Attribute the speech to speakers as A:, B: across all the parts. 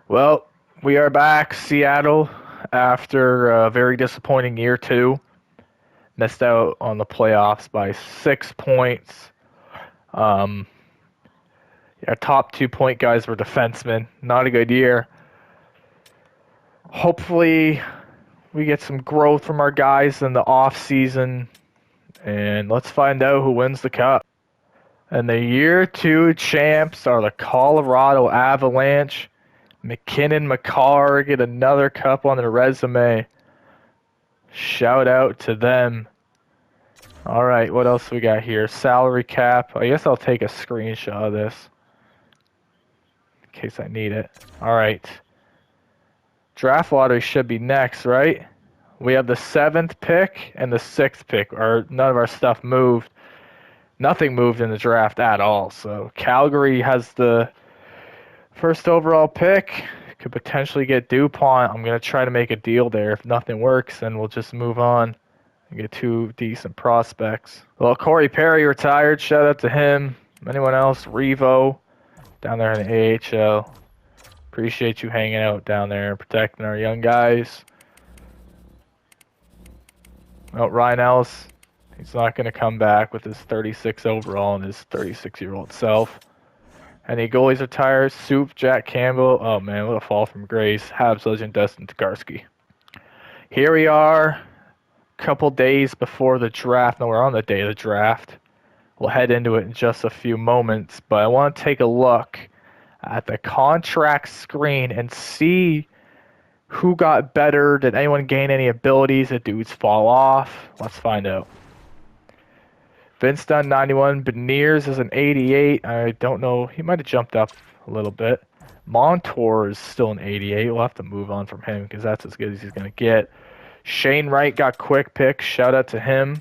A: Well, we are back, Seattle, after a very disappointing year two. Missed out on the playoffs by 6 points. Um, our top 2 point guys were defensemen. Not a good year. Hopefully, we get some growth from our guys in the off season, and let's find out who wins the cup. And the year two champs are the Colorado Avalanche. McKinnon, McCarr get another cup on their resume. Shout out to them. All right, what else we got here? Salary cap. I guess I'll take a screenshot of this in case I need it. All right. Draft lottery should be next, right? We have the 7th pick and the 6th pick. None of our stuff moved. Nothing moved in the draft at all. So Calgary has the first overall pick. Could potentially get DuPont. I'm going to try to make a deal there. If nothing works, then we'll just move on and get 2 decent prospects. Well, Corey Perry retired. Shout out to him. Anyone else? Revo down there in the AHL. Appreciate you hanging out down there and protecting our young guys. Well, Ryan Ellis, he's not going to come back with his 36 overall and his 36-year-old self. Any goalies retired? Soup, Jack Campbell. Oh, man, what a fall from grace. Habs legend Dustin Tokarski. Here we are, a couple days before the draft. No, we're on the day of the draft. We'll head into it in just a few moments, but I want to take a look at the contract screen and see who got better. Did anyone gain any abilities? Did dudes fall off? Let's find out. Vince Dunn, 91. Beniers is an 88. I don't know. He might have jumped up a little bit. Montour is still an 88. We'll have to move on from him because that's as good as he's going to get. Shane Wright got quick picks. Shout out to him.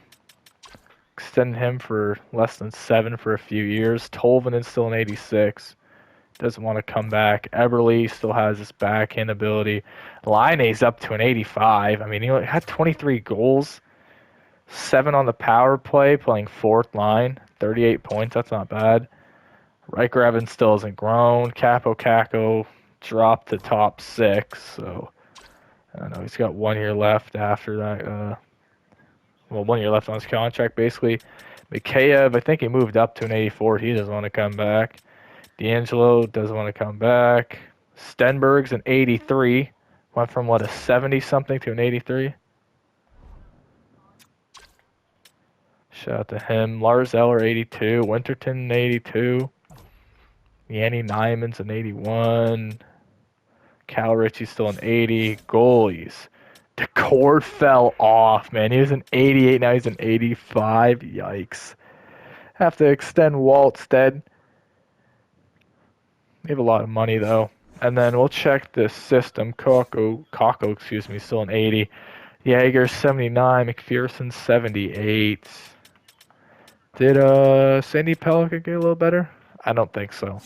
A: Extended him for less than 7 for a few years. Tolvanen is still an 86. Doesn't want to come back. Eberle still has his backhand ability. Laine's up to an 85. I mean, he had 23 goals, 7 on the power play, playing 4th line, 38 points. That's not bad. Riker Evans still hasn't grown. Capo Caco dropped to top 6. So, I don't know. He's got 1 year left after that. 1 year left on his contract, basically. Mikheyev, I think he moved up to an 84. He doesn't want to come back. D'Angelo doesn't want to come back. Stenberg's an 83. Went from, a 70-something to an 83? Shout out to him. Lars Eller, 82. Winterton, an 82. Yanni Nyman's an 81. Cal Ritchie's still an 80. Goalies. Decord fell off, man. He was an 88. Now he's an 85. Yikes. Have to extend Waltstead. They have a lot of money, though. And then we'll check the system. Kako, still an 80. Jaeger, 79. McPherson, 78. Did Sandy Pelican get a little better? I don't think so.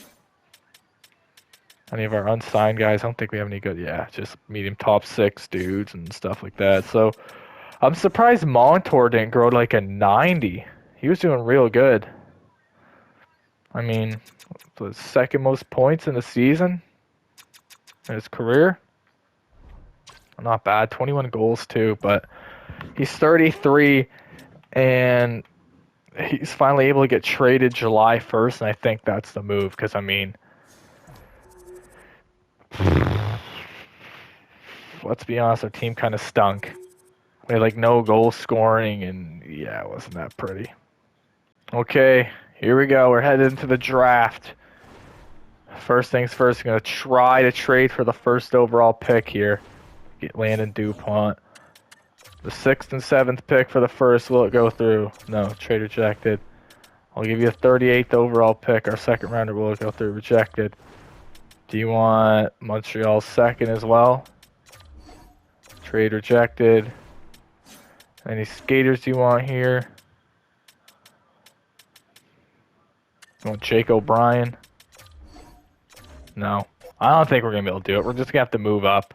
A: Any of our unsigned guys, I don't think we have any good. Yeah, just medium top 6 dudes and stuff like that. So I'm surprised Montour didn't grow to like a 90. He was doing real good. I mean, the second most points in the season in his career. Not bad. 21 goals too, but he's 33 and he's finally able to get traded July 1st, and I think that's the move because, I mean, let's be honest, our team kind of stunk. We had no goal scoring, and yeah, it wasn't that pretty. Okay, here we go. We're headed into the draft. First things first, I'm going to try to trade for the first overall pick here. Get Landon DuPont. The 6th and 7th pick for the first, will it go through? No, trade rejected. I'll give you a 38th overall pick. Our second rounder will go through, rejected. Do you want Montreal's 2nd as well? Trade rejected. Any skaters do you want here? You want Jake O'Brien? No. I don't think we're going to be able to do it. We're just going to have to move up.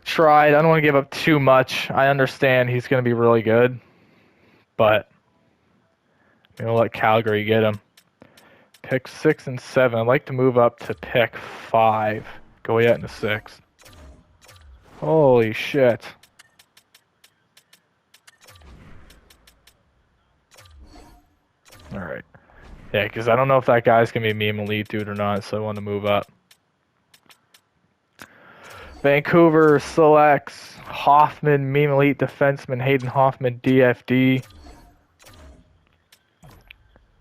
A: Tried. I don't want to give up too much. I understand he's going to be really good. But I'm going to let Calgary get him. Pick 6 and 7. I'd like to move up to pick 5. Goyette in the 6th. Holy shit. Alright. Yeah, because I don't know if that guy's going to be a meme elite dude or not, so I want to move up. Vancouver selects Hoffman, meme elite defenseman Hayden Hoffman, DFD.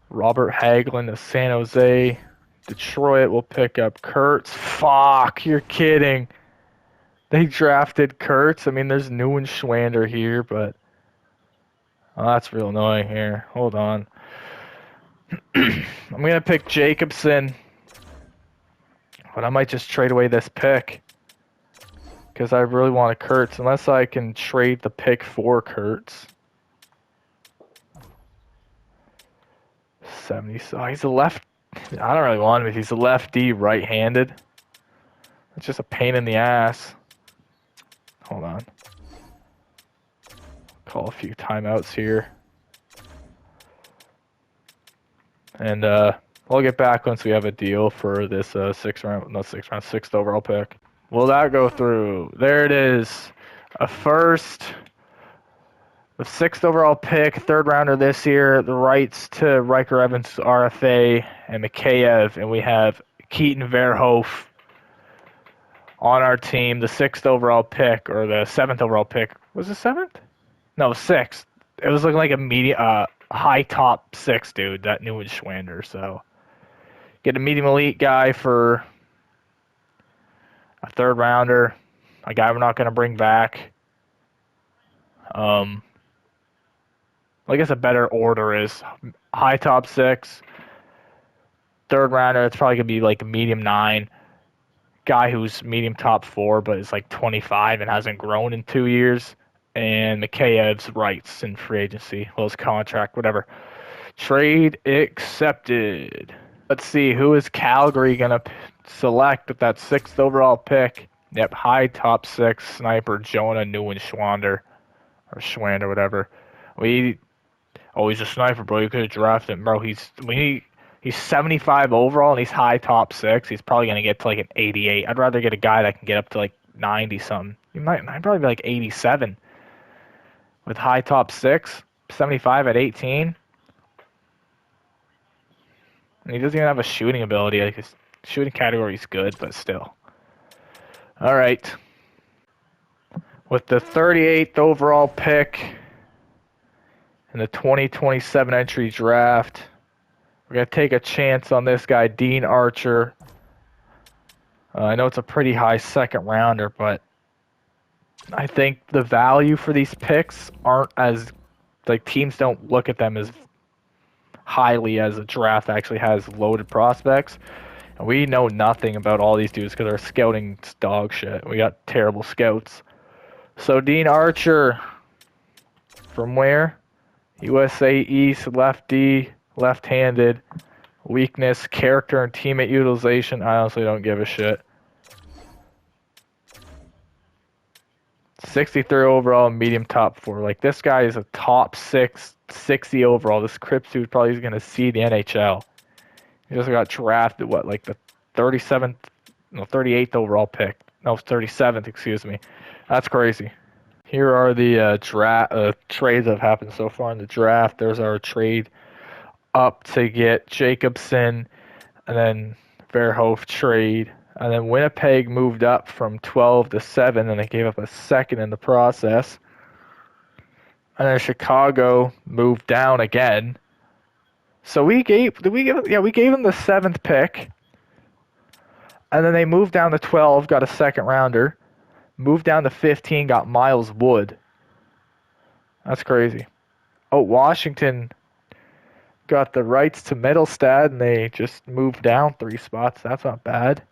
A: Robert Hagelin of San Jose. Detroit will pick up Kurtz. Fuck, you're kidding. They drafted Kurtz. I mean, there's Neuenschwander here, but... Oh, that's real annoying here. Hold on. I'm going to pick Jacobson. But I might just trade away this pick. Because I really want a Kurtz. Unless I can trade the pick for Kurtz. 70. So he's a left. I don't really want him if he's a lefty right-handed. It's just a pain in the ass. Hold on. Call a few timeouts here. And we'll get back once we have a deal for this sixth overall pick. Will that go through? There it is. A first, the 6th overall pick, 3rd rounder this year, the rights to Riker Evans, RFA, and Mikheyev, and we have Keaton Verhoef on our team, the 6th overall pick, or the 7th overall pick. Was it 7th? No, 6th. It was looking like a medium, high top 6 dude, that Neuenschwander. So get a medium elite guy for a 3rd rounder, a guy we're not going to bring back. I guess a better order is high top 6, 3rd rounder. It's probably going to be like a medium 9. Guy who's medium top 4, but is like 25 and hasn't grown in 2 years. And Mikheyev's rights in free agency. Well, his contract, whatever. Trade accepted. Let's see, who is Calgary going to select with that 6th overall pick? Yep, high top 6 sniper Jonah Neuenschwander. Or Schwander, whatever. He's a sniper, bro. You could have drafted him, bro. He's 75 overall and he's high top 6. He's probably going to get to like an 88. I'd rather get a guy that can get up to like 90 something. He might probably be like 87. With high top 6, 75 at 18. And he doesn't even have a shooting ability. Like his shooting category is good, but still. All right. With the 38th overall pick in the 2027 entry draft, we're going to take a chance on this guy, Dean Archer. I know it's a pretty high 2nd rounder, but I think the value for these picks aren't as, like, teams don't look at them as highly as a draft actually has loaded prospects. And we know nothing about all these dudes because our scouting's dog shit. We got terrible scouts. So Dean Archer, from where? USA East, lefty, left-handed, weakness, character, and teammate utilization. I honestly don't give a shit. 63 overall, medium top 4. Like, this guy is a top 6, 60 overall. This Crips dude probably is going to see the NHL. He just got drafted, like the 38th overall pick. No, 37th, excuse me. That's crazy. Here are the trades that have happened so far in the draft. There's our trade up to get Jacobson, and then Verhoef trade. And then Winnipeg moved up from 12 to 7, and they gave up a 2nd in the process. And then Chicago moved down again. So we gave them the 7th pick. And then they moved down to 12, got a 2nd rounder. Moved down to 15, got Miles Wood. That's crazy. Oh, Washington got the rights to Middlestad, and they just moved down 3 spots. That's not bad.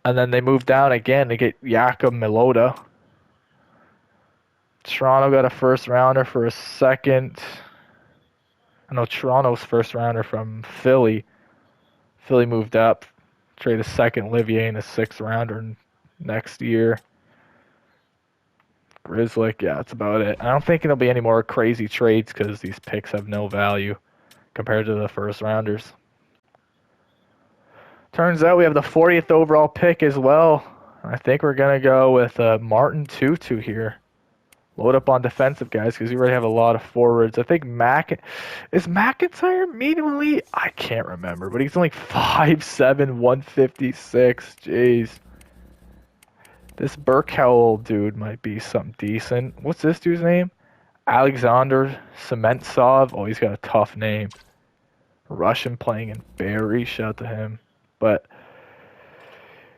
A: And then they moved down again to get Jakub Milota. Toronto got a 1st rounder for a 2nd. I know Toronto's 1st rounder from Philly. Philly moved up. Trade a 2nd Olivier and a 6th rounder next year. Grizzly, yeah, that's about it. I don't think there'll be any more crazy trades because these picks have no value compared to the 1st rounders. Turns out we have the 40th overall pick as well. I think we're going to go with Martin Tutu here. Load up on defensive guys because we already have a lot of forwards. I think is McIntyre medium elite? I can't remember, but he's only 5'7", 156. Jeez. This Burkell dude might be something decent. What's this dude's name? Alexander Sementsov. Oh, he's got a tough name. Russian playing in Barrie. Shout out to him. But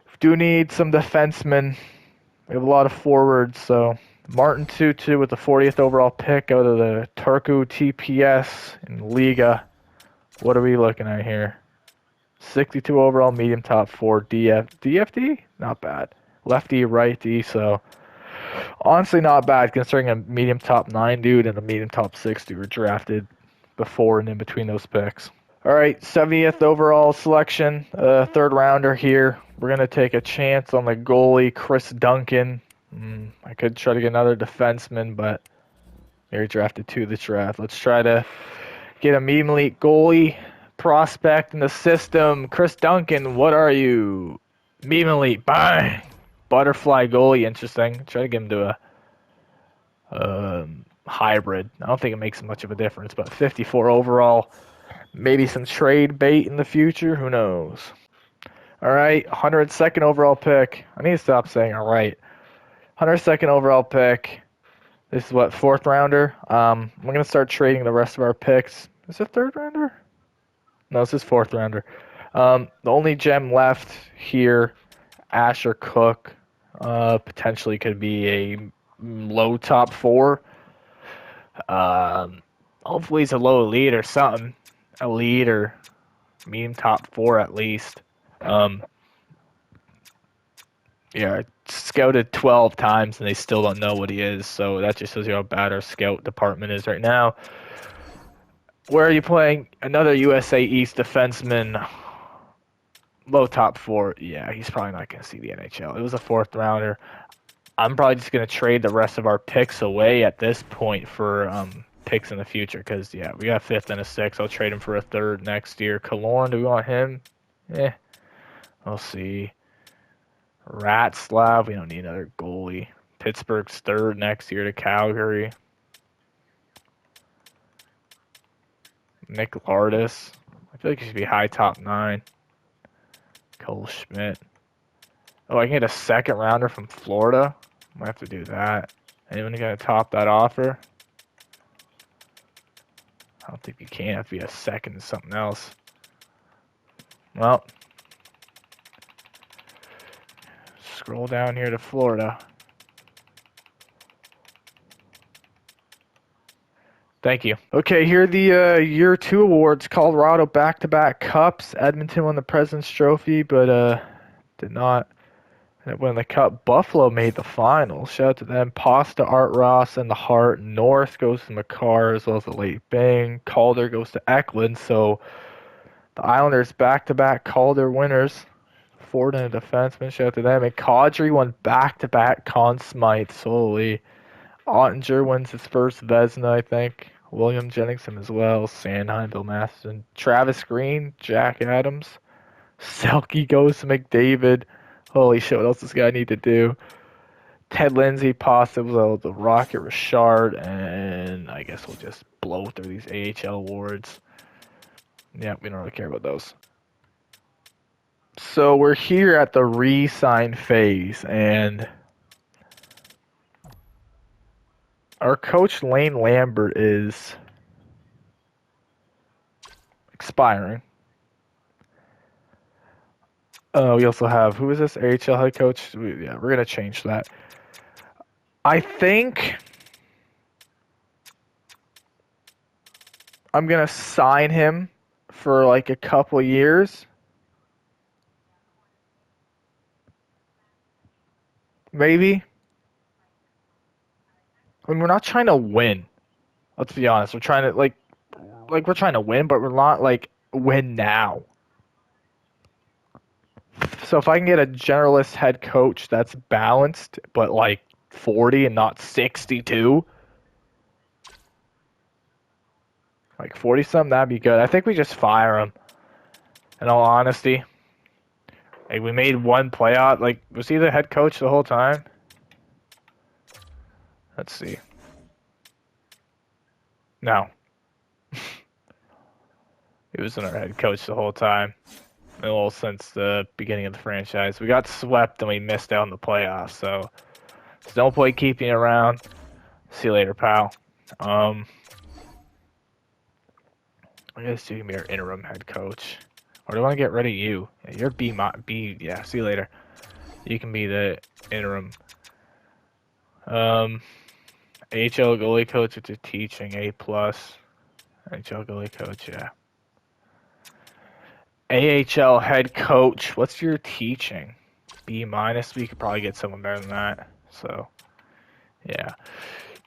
A: we do need some defensemen. We have a lot of forwards, so Martin Tutu with the 40th overall pick out of the Turku TPS in Liga. What are we looking at here? 62 overall, medium top 4, DFD? Not bad. Lefty, righty, so honestly not bad considering a medium top 9 dude and a medium top 6 dude were drafted before and in between those picks. All right, 70th overall selection, third rounder here. We're going to take a chance on the goalie, Chris Duncan. I could try to get another defenseman, but they drafted 2 this draft. Let's try to get a medium elite goalie prospect in the system. Chris Duncan, what are you? Medium elite, bang! Butterfly goalie, interesting. Try to get him to a hybrid. I don't think it makes much of a difference, but 54 overall. Maybe some trade bait in the future. Who knows? All right, 102nd overall pick. I need to stop saying all right. 102nd overall pick. This is what, 4th rounder? We're going to start trading the rest of our picks. Is it 3rd rounder? No, this is 4th rounder. The only gem left here, Asher Cook, potentially could be a low top 4. Hopefully he's a low elite or something. Elite or medium top 4 at least. Yeah, I scouted 12 times and they still don't know what he is, so that just shows you how bad our scout department is right now. Where are you playing? Another USA East defenseman. Low top 4. Yeah, he's probably not going to see the NHL. It was a 4th rounder. I'm probably just going to trade the rest of our picks away at this point for picks in the future because, yeah, we got a 5th and a 6th. I'll trade him for a 3rd next year. Killorn, do we want him? We'll see. Ratslav, we don't need another goalie. Pittsburgh's 3rd next year to Calgary. Nick Lardis. I feel like he should be high top 9. Cole Schmidt. Oh, I can get a 2nd rounder from Florida. Might have to do that. Anyone gonna top that offer? I don't think you can. It have to be a 2nd and something else. Well, scroll down here to Florida. Thank you. Okay, here are the Year 2 awards. Colorado back-to-back cups. Edmonton won the President's Trophy, but did not win the cup. Buffalo made the finals. Shout out to them. Pasta, Art Ross, and the Hart. North goes to McCarr as well as the late Bing. Calder goes to Eklund. So the Islanders back-to-back Calder winners. Ford and a defenseman. Shout out to them. And Kadri won back-to-back Conn Smythes. Holy. Ottinger wins his first Vezina, I think. William Jennings as well. Sandheim, Bill Matheson. Travis Green, Jack Adams. Selke goes to McDavid. Holy shit, what else does this guy need to do? Ted Lindsay, possible, the Rocket Richard, and I guess we'll just blow through these AHL awards. Yeah, we don't really care about those. So we're here at the re-sign phase, and our coach Lane Lambert is expiring. We also have, who is this? AHL head coach? Yeah, we're going to change that. I think I'm going to sign him for like a couple years. Maybe. I mean, we're not trying to win. Let's be honest. We're trying to, we're trying to win, but we're not, win now. So if I can get a generalist head coach that's balanced, but 40 and not 62, 40 something, that'd be good. I think we just fire him, in all honesty. Like, we made one playoff. Like, was he the head coach the whole time? Let's see. No. He wasn't our head coach the whole time. Well, since the beginning of the franchise. We got swept and we missed out on the playoffs, so there's no point keeping it around. See you later, pal. I guess you can be our interim head coach. Or do I want to get rid of you? Yeah, you're B. Yeah, see you later. You can be the interim. AHL goalie coach, which is teaching, A+. AHL goalie coach, yeah. AHL head coach, what's your teaching? B-. We could probably get someone better than that. So, yeah.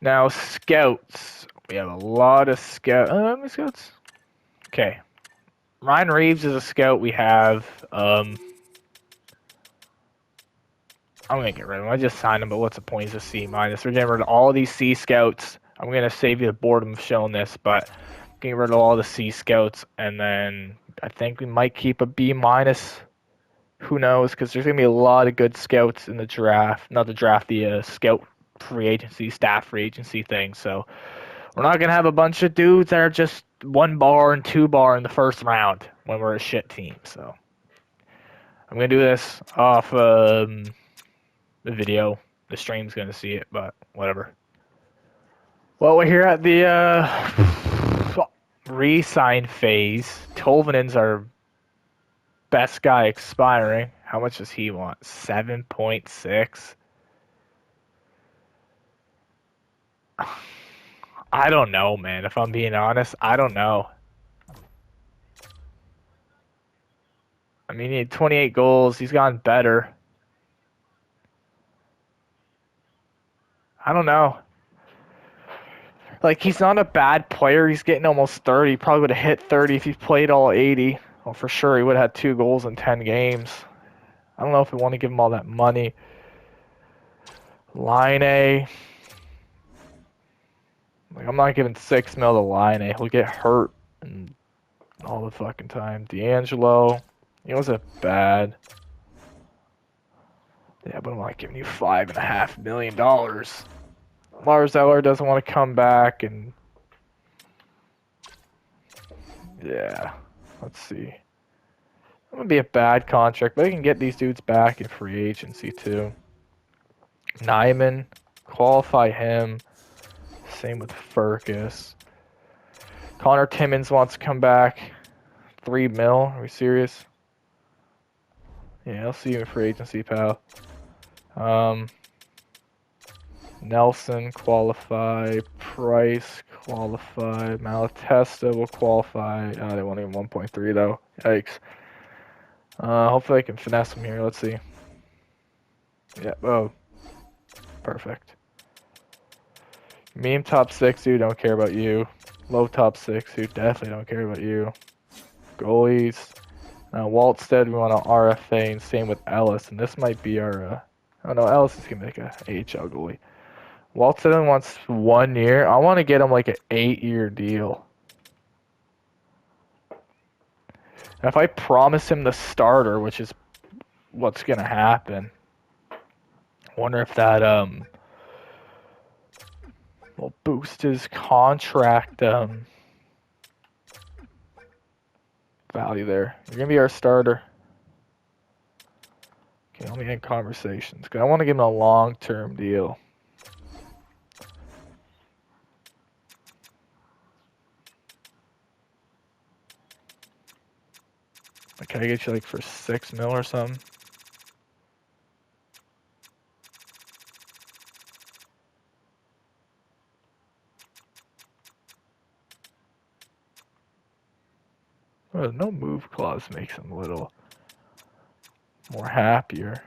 A: Now, scouts. We have a lot of scouts. Okay. Ryan Reeves is a scout we have. I'm going to get rid of him. I just signed him, but what's the point? He's a C-. We're getting rid of all of these C scouts. I'm going to save you the boredom of showing this, but getting rid of all the C scouts, and then I think we might keep a B-. Who knows? Because there's going to be a lot of good scouts in the draft. Not the draft, the scout free agency, staff free agency thing. So we're not going to have a bunch of dudes that are just 1 bar and 2 bar in the first round when we're a shit team. So I'm going to do this off the video. The stream's going to see it, but whatever. Well, we're here at the re-sign phase. Tolvanen's our best guy expiring. How much does he want? 7.6? I don't know, man. If I'm being honest, I don't know. I mean, he had 28 goals. He's gotten better. I don't know. Like, he's not a bad player. He's getting almost 30. He probably would have hit 30 if he played all 80. Well, for sure, he would have had 2 goals in 10 games. I don't know if we want to give him all that money. Line A. Like, I'm not giving 6 mil to Line A. He'll get hurt and all the fucking time. D'Angelo. He wasn't bad. Yeah, but I'm not giving you $5.5 million. Lars Eller doesn't want to come back, and yeah, let's see. It would be a bad contract, but I can get these dudes back in free agency too. Nyman, qualify him. Same with Furcus. Connor Timmins wants to come back. 3 mil. Are we serious? Yeah, I'll see you in free agency, pal. Nelson, qualify. Price, qualify. Malatesta will qualify. Oh, they won't even 1.3 though. Yikes. Hopefully I can finesse him here. Let's see. Yeah, oh. Perfect. Meme top 6, dude, don't care about you. Low top 6, dude, definitely don't care about you. Goalies. Waltstead, we want an RFA, and same with Ellis. And this might be our, oh no, Ellis is going to make a AHL goalie. Waltstead wants 1 year. I want to get him like an 8-year deal. And if I promise him the starter, which is what's going to happen, I wonder if that, will boost his contract, value there. You're going to be our starter. Okay, let me end conversations, because I want to give him a long-term deal. Like, can I get you like for 6 mil or something? Well, no move clause makes him a little more happier.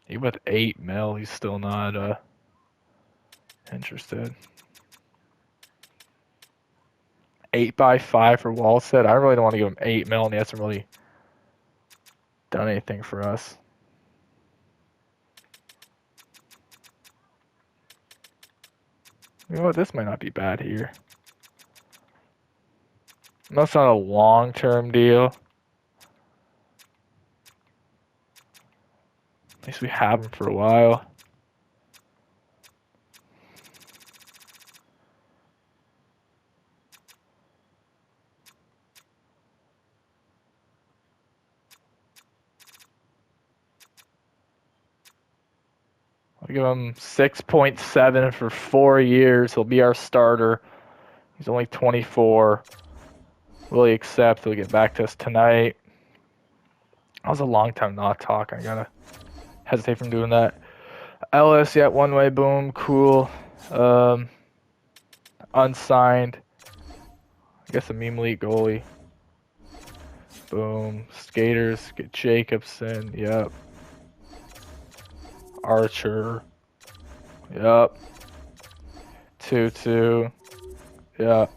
A: Even with 8 mil, he's still not interested. 8x5 for Wallstead. I really don't want to give him 8 mil, and he hasn't really done anything for us. You know what? This might not be bad here. That's not a long-term deal. At least we have him for a while. I'll give him 6.7 for 4 years. He'll be our starter. He's only 24. Will he accept? He'll get back to us tonight. That was a long time not talking. I gotta hesitate from doing that. Ellis, yeah, one-way boom, cool. Unsigned. I guess a meme league goalie. Boom. Skaters, get Jacobson, yep. Archer, yep. 2-2, yep.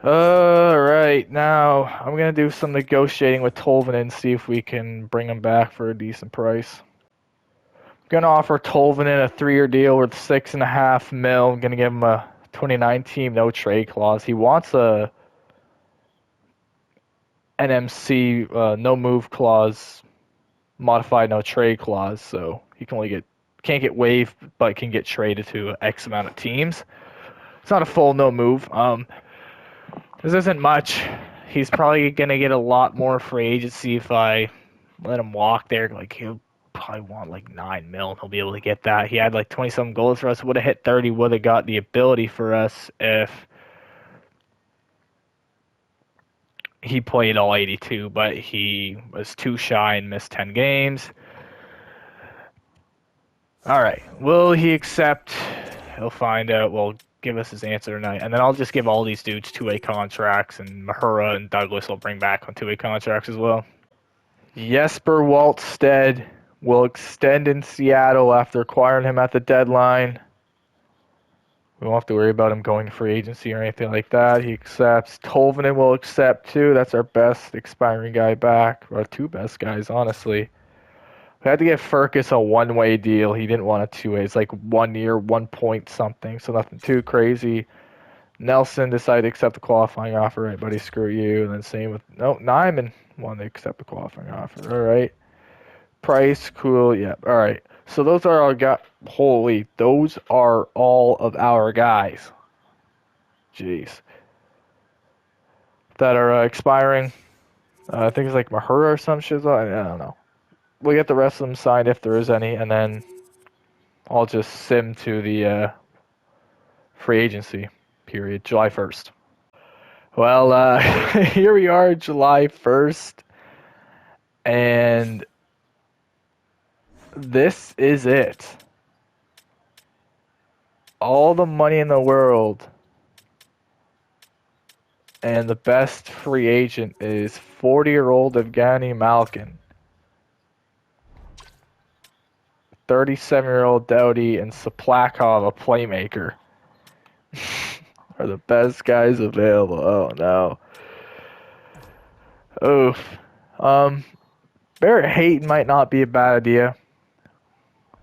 A: Alright, now I'm gonna do some negotiating with Tolvanen and see if we can bring him back for a decent price. I'm gonna offer Tolvanen a 3-year deal worth $6.5 million. I'm gonna give him a 2019 no trade clause. He wants a NMC no move clause, modified no trade clause, so he can't get waived, but can get traded to X amount of teams. It's not a full no move. This isn't much. He's probably gonna get a lot more free agency if I let him walk there. Like he'll probably want like $9 million. He'll be able to get that. He had like 20-some goals for us. Would have hit 30. Would have got the ability for us if he played all 82. But he was too shy and missed 10 games. All right. Will he accept? He'll find out. Well, give us his answer tonight, and then I'll just give all these dudes 2-way contracts, and Mahura and Douglas will bring back on 2-way contracts as well. Jesper Waltstead will extend in Seattle after acquiring him at the deadline. We won't have to worry about him going to free agency or anything like that. He accepts. Tolvanen will accept too. That's our best expiring guy back. Our 2 best guys, honestly. We had to get Furcus a 1-way deal. He didn't want a 2-way. It's like 1 year, 1 point something, so nothing too crazy. Nelson decided to accept the qualifying offer. Right, buddy, screw you. And then same with Nyman wanted to accept the qualifying offer. All right. Price, cool. Yeah. All right. So those are our guys. Holy, those are all of our guys. Jeez. That are expiring. I think it's like Mahura or some shit. I don't know. We'll get the rest of them signed if there is any, and then I'll just sim to the free agency period, July 1st. Well, here we are, July 1st, and this is it. All the money in the world, and the best free agent is 40-year-old Evgeny Malkin. 37-year-old Doughty and Saplakov, a playmaker, are the best guys available. Oh no. Oof. Barrett Hayton might not be a bad idea.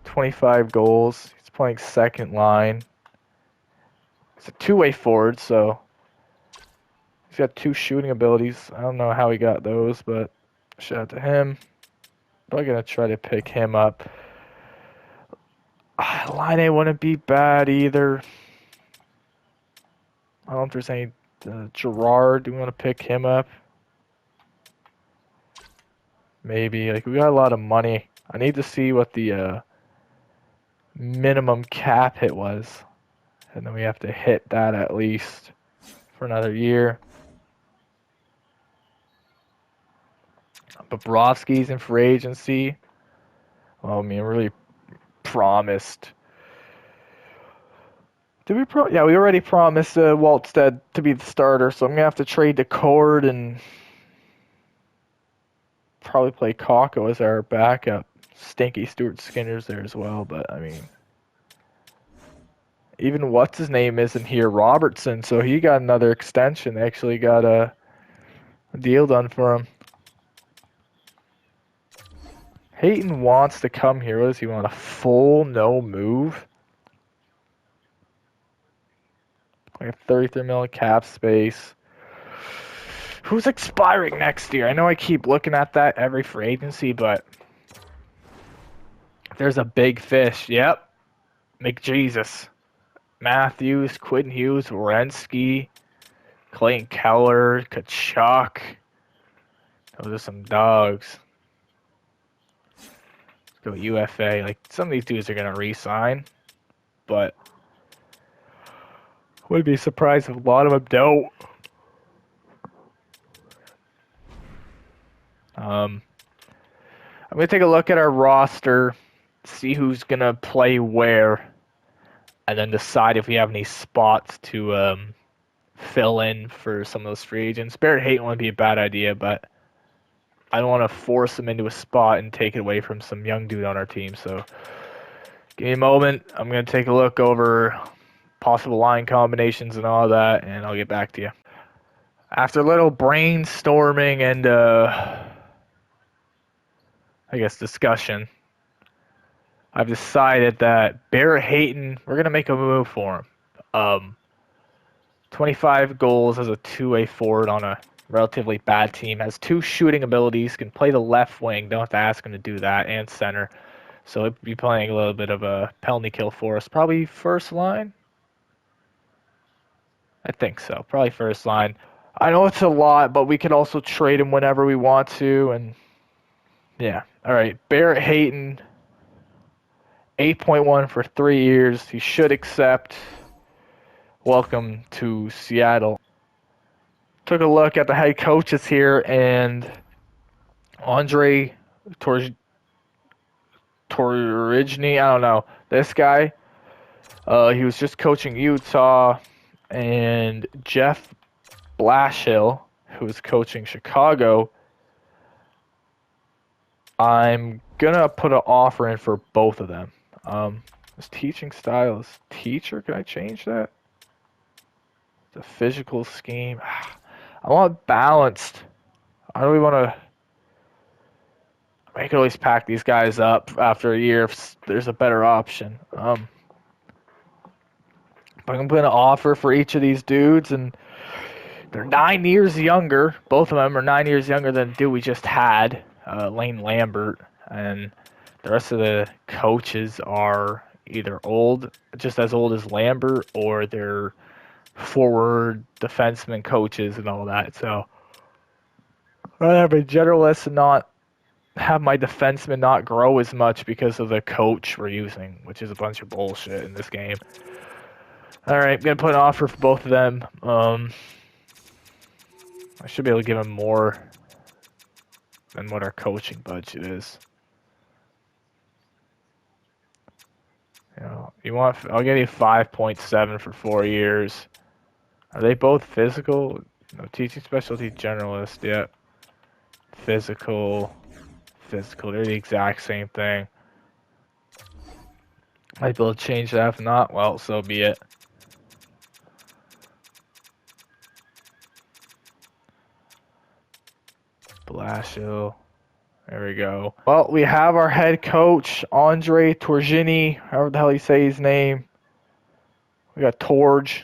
A: 25 goals. He's playing second line. He's a 2-way forward, so he's got 2 shooting abilities. I don't know how he got those, but shout out to him. Probably gonna try to pick him up. Line A wouldn't be bad either. I don't know if there's any Gerard. Do we want to pick him up? Maybe. Like we got a lot of money. I need to see what the minimum cap hit was, and then we have to hit that at least for another year. Bobrovsky's in free agency. Well, I mean, really promised. Did we yeah, we already promised Waltstead to be the starter, so I'm gonna have to trade to Cord and probably play Kakko as our backup. Stinky Stuart Skinner's there as well, but I mean, even what's his name isn't here, Robertson, so he got another extension. They actually got a deal done for him. Hayton wants to come here. What does he want? A full no move? Like a 33 million cap space. Who's expiring next year? I know I keep looking at that every free agency, but there's a big fish. Yep. McJesus. Matthews, Quinn Hughes, Wierenski, Clayton Keller, Kachuk. Those are some dogs. Let's go UFA. Like, some of these dudes are going to re-sign, but wouldn't be surprised if a lot of them don't. I'm going to take a look at our roster, see who's going to play where, and then decide if we have any spots to fill in for some of those free agents. Barrett Hayton wouldn't be a bad idea, but I don't want to force him into a spot and take it away from some young dude on our team. So give me a moment. I'm going to take a look over possible line combinations and all that, and I'll get back to you. After a little brainstorming and, I guess, discussion, I've decided that Barrett Hayton, we're going to make a move for him. 25 goals as a two-way forward on a relatively bad team, has 2 shooting abilities, can play the left wing, don't have to ask him to do that, and center. So he'll be playing a little bit of a penalty kill for us. Probably first line? I think so. Probably first line. I know it's a lot, but we can also trade him whenever we want to, and yeah. All right, Barrett Hayton, 8.1 for 3 years. He should accept. Welcome to Seattle. Took a look at the head coaches here, and Andre Torigny, I don't know. This guy, he was just coaching Utah, and Jeff Blashill, who was coaching Chicago. I'm gonna put an offer in for both of them. His teaching style is teacher. Can I change that? The physical scheme. I want balanced. I don't really want to. I can always pack these guys up after a year if there's a better option. But I'm going to offer for each of these dudes, and they're 9 years younger. Both of them are 9 years younger than the dude we just had, Lane Lambert. And the rest of the coaches are either old, just as old as Lambert, or they're forward defenseman coaches and all that. So I'd have a generalist and not have my defenseman not grow as much because of the coach we're using, which is a bunch of bullshit in this game. All right, I'm going to put an offer for both of them. I should be able to give them more than what our coaching budget is. You know, I'll give you 5.7 for 4 years. Are they both physical? No, teaching specialty generalist, yeah. Physical. They're the exact same thing. Might be able to change that. If not, well, so be it. Blashill. There we go. Well, we have our head coach, Andre Torigny, however the hell you say his name. We got Torge.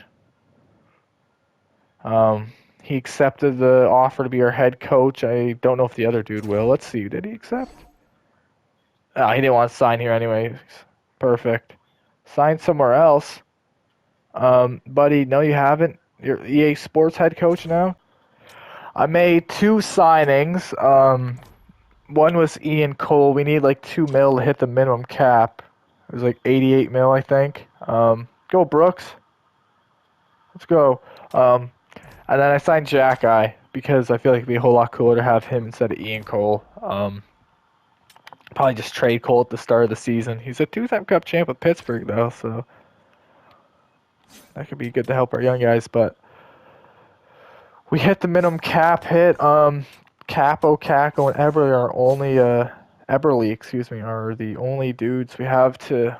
A: He accepted the offer to be our head coach. I don't know if the other dude will. Let's see. Did he accept? Oh, he didn't want to sign here anyways. Perfect. Sign somewhere else. Buddy, no you haven't. You're EA Sports head coach now. I made 2 signings. One was Ian Cole. We need like 2 mil to hit the minimum cap. It was like 88 mil, I think. Go Brooks. Let's go. And then I signed Jack Eye because I feel like it'd be a whole lot cooler to have him instead of Ian Cole. Probably just trade Cole at the start of the season. He's a 2-time Cup champ with Pittsburgh, though, so that could be good to help our young guys. But we hit the minimum cap hit. Capo, Caco, and Eberle are only are the only dudes we have to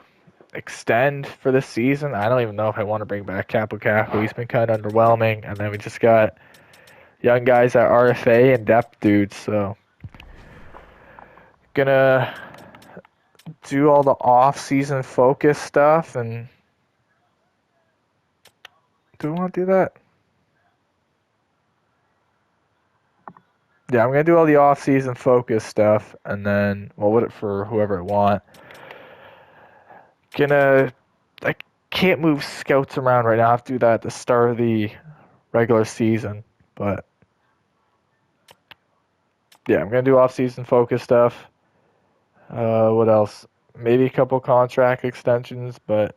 A: extend for this season. I don't even know if I want to bring back Capo Caco. He's been kind of underwhelming. And then we just got young guys at RFA and depth dudes. So gonna do all the off-season focus stuff. And do we want to do that? Yeah, I'm gonna do all the off-season focus stuff, and then what it for whoever I want. I can't move scouts around right now. I have to do that at the start of the regular season, but yeah, I'm gonna do off-season focus stuff. What else? Maybe a couple contract extensions, but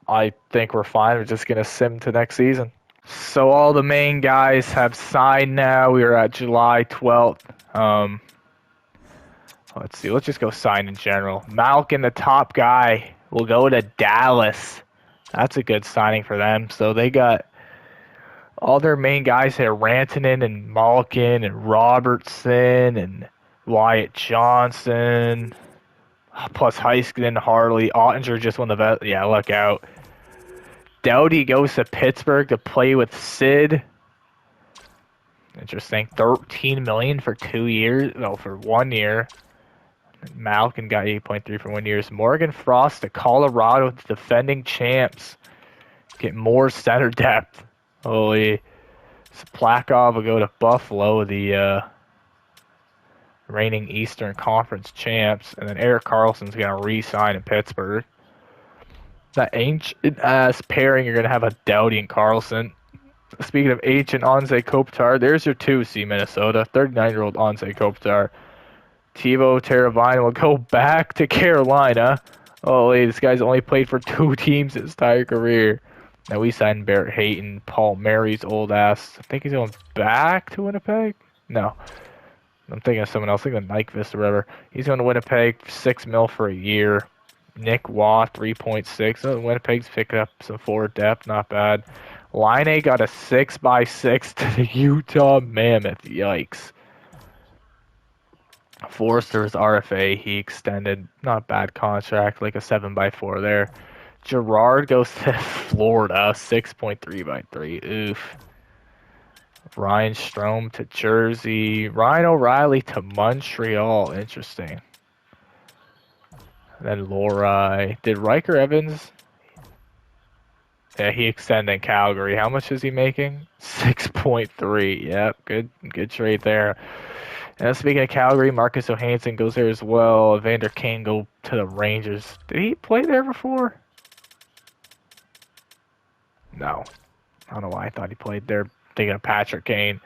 A: I think we're fine. We're just gonna sim to next season. So all the main guys have signed now. We are at July 12th. Let's see. Let's just go sign in general. Malkin, the top guy, will go to Dallas. That's a good signing for them. So they got all their main guys here: Rantanen and Malkin and Robertson and Wyatt Johnson, plus Heiskanen, Harley. Ottinger just won the best. Yeah, look out. Doughty goes to Pittsburgh to play with Sid. Interesting. $13 million for 2 years. No, for 1 year. Malkin got 8.3 for 1 year. Morgan Frost to Colorado, defending champs. Get more center depth. Holy. Splakov will go to Buffalo, the reigning Eastern Conference champs. And then Erik Karlsson's going to re-sign in Pittsburgh. That ancient-ass pairing, you're going to have a Doughty and Karlsson. Speaking of ancient, Anze Kopitar, there's your 2C Minnesota. 39-year-old Anze Kopitar. Teuvo Teravainen will go back to Carolina. Holy, this guy's only played for 2 teams his entire career. Now we signed Barrett Hayton, Paul Mary's old ass. I think he's going back to Winnipeg? No. I'm thinking of someone else. I think of Nyquist or whatever. He's going to Winnipeg, $6 million for a year. Nick Waugh, 3.6. Oh, Winnipeg's picking up some forward depth. Not bad. Line got a 6x6 to the Utah Mammoth. Yikes. Forster's RFA, he extended, not a bad contract, like a 7x4 there. Gerard goes to Florida, 6.3x3. Oof. Ryan Strome to Jersey. Ryan O'Reilly to Montreal. Interesting. And then Lori. Did Riker Evans? Yeah, he extended in Calgary. How much is he making? 6.3. Yep, good trade there. And speaking of Calgary, Marcus Johansson goes there as well. Evander Kane go to the Rangers. Did he play there before? No. I don't know why I thought he played there. Thinking of Patrick Kane.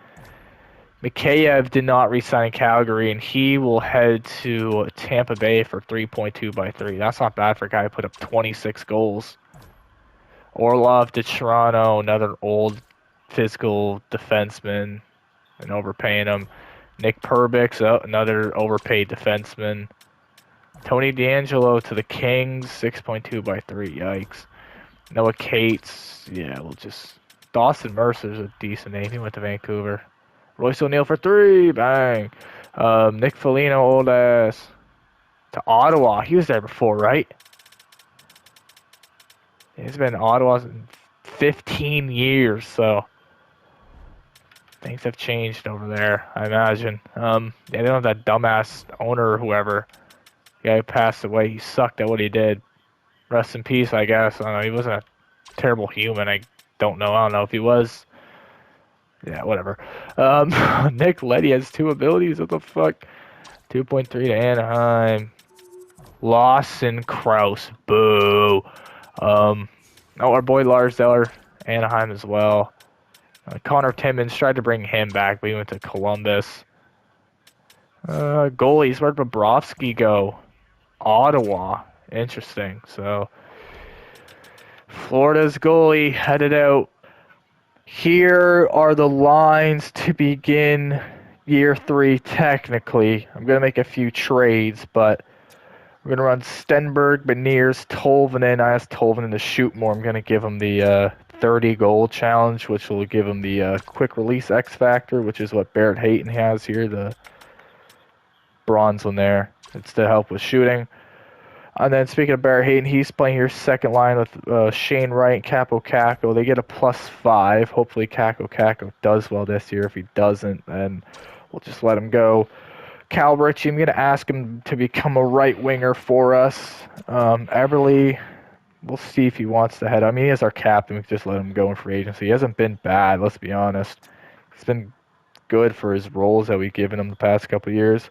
A: Mikheyev did not re-sign in Calgary, and he will head to Tampa Bay for 3.2x3. That's not bad for a guy who put up 26 goals. Orlov to Toronto, another old physical defenseman, and overpaying him. Nick Perbix, another overpaid defenseman. Tony DeAngelo to the Kings, 6.2x3. Yikes. Noah Cates, yeah, we'll just... Dawson Mercer's a decent name. He went to Vancouver. Royce O'Neal for 3. Bang. Nick Foligno, old ass. To Ottawa. He was there before, right? He's been in Ottawa in 15 years, so... Things have changed over there, I imagine. Yeah, they don't have that dumbass owner or whoever. The guy who passed away, he sucked at what he did. Rest in peace, I guess. I don't know, he wasn't a terrible human. I don't know if he was. Yeah, whatever. Nick Leddy has 2 abilities. What the fuck? 2.3 to Anaheim. Lawson Krause. Boo. Our boy Lars Eller, Anaheim as well. Connor Timmins tried to bring him back, but he went to Columbus. Goalies, where'd Bobrovsky go? Ottawa. Interesting. So, Florida's goalie headed out. Here are the lines to begin year 3, technically. I'm going to make a few trades, but we're going to run Stenberg, Beniers, Tolvanen. I asked Tolvanen to shoot more. I'm going to give him the 30-goal challenge, which will give him the quick release X factor, which is what Barrett Hayton has here, the bronze one there. It's to help with shooting. And then speaking of Barrett Hayton, he's playing here second line with Shane Wright and Capo Caco. They get a +5. Hopefully Caco does well this year. If he doesn't, then we'll just let him go. Cal Ritchie, I'm going to ask him to become a right winger for us. Everly, we'll see if he wants to head. I mean, he is our captain. We can just let him go in free agency. He hasn't been bad, let's be honest. He's been good for his roles that we've given him the past couple of years.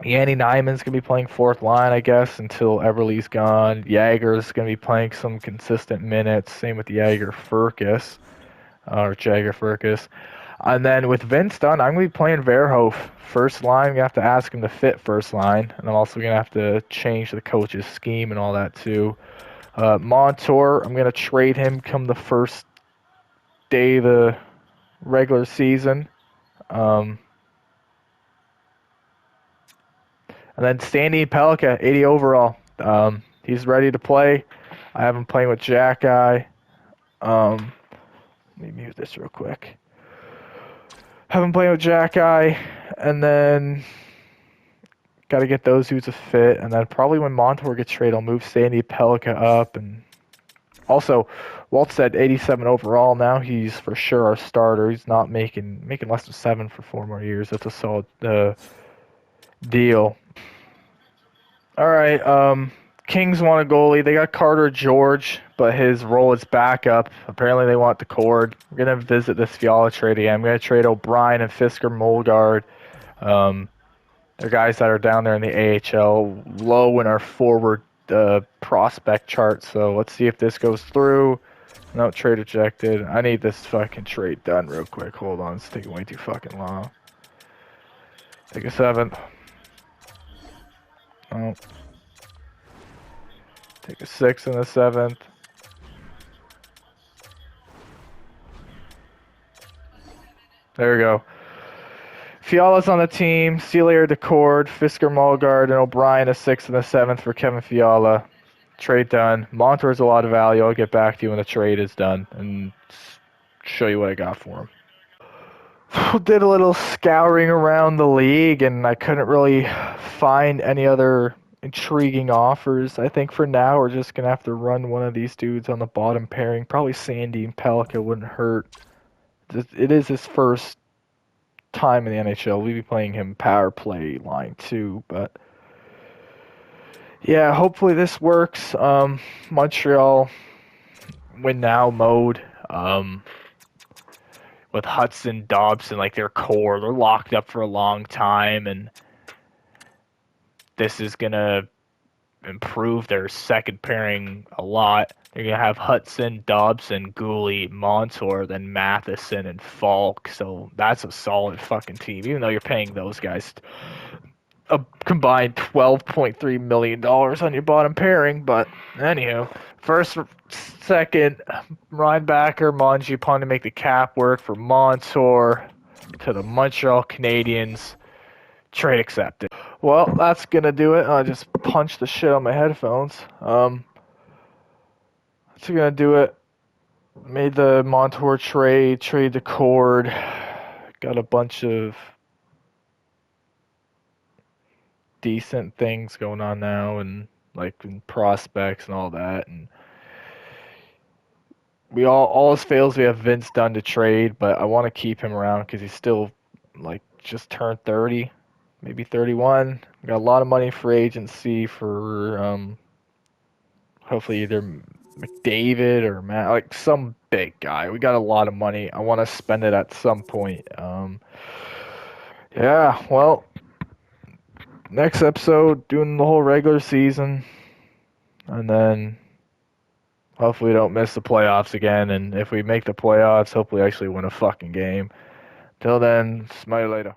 A: Yanni Nyman's going to be playing fourth line, I guess, until Everly's gone. Jagger's going to be playing some consistent minutes. Same with Jagger Furcus, or Jagger Furcus. And then with Vince done, I'm going to be playing Verhoef first line. I'm going to have to ask him to fit first line. And I'm also going to have to change the coach's scheme and all that, too. Montour, I'm going to trade him come the first day of the regular season. And then Sandy Pelika, 80 overall. He's ready to play. I have him playing with Jack Eye. Let me mute this real quick. Have him playing with Jack Eye, and then got to get those dudes a fit. And then probably when Montour gets traded, I'll move Sandy Pelika up. And also, Walt said 87 overall. Now he's for sure our starter. He's not making less than 7 for 4 more years. That's a solid deal. All right, Kings want a goalie. They got Carter George, but his role is backup. Apparently they want the cord. We're going to visit this Fiala trade again. I'm going to trade O'Brien and Fisker Molgard. They're guys that are down there in the AHL, low in our forward prospect chart. So let's see if this goes through. No, trade rejected. I need this fucking trade done real quick. Hold on, it's taking way too fucking long. Take a 7th. Oh. Take a 6 and a 7th. There we go. Fiala's on the team. Sealier, Decord, Fisker, Molgard, and O'Brien a 6 and a 7th for Kevin Fiala. Trade done. Montour's a lot of value. I'll get back to you when the trade is done and show you what I got for him. Did a little scouring around the league, and I couldn't really find any other intriguing offers. I think for now we're just going to have to run one of these dudes on the bottom pairing. Probably Sandy and Pelika wouldn't hurt. It is his first time in the NHL. We'd be playing him power play line too, but yeah, hopefully this works. Montreal win now mode. With Hudson, Dobson, like their core, they're locked up for a long time, and this is gonna improve their second pairing a lot. They're gonna have Hudson, Dobson, Gooley, Montour, then Matheson and Falk. So that's a solid fucking team, even though you're paying those guys a combined $12.3 million on your bottom pairing. But anywho, first, second, Ryan Backer, Mangiapane to make the cap work for Montour to the Montreal Canadiens. Trade accepted. Well, that's gonna do it. I just punched the shit on my headphones. That's gonna do it. Made the Montour trade the cord. Got a bunch of decent things going on now, and like in prospects and all that. And we all else fails, we have Vince Dunn to trade, but I want to keep him around because he's still like just turned 30. Maybe 31. We got a lot of money for agency for hopefully either McDavid or Matt, like some big guy. We got a lot of money. I want to spend it at some point. Yeah, well, next episode, doing the whole regular season, and then hopefully we don't miss the playoffs again. And if we make the playoffs, hopefully actually win a fucking game. Till then, smile later.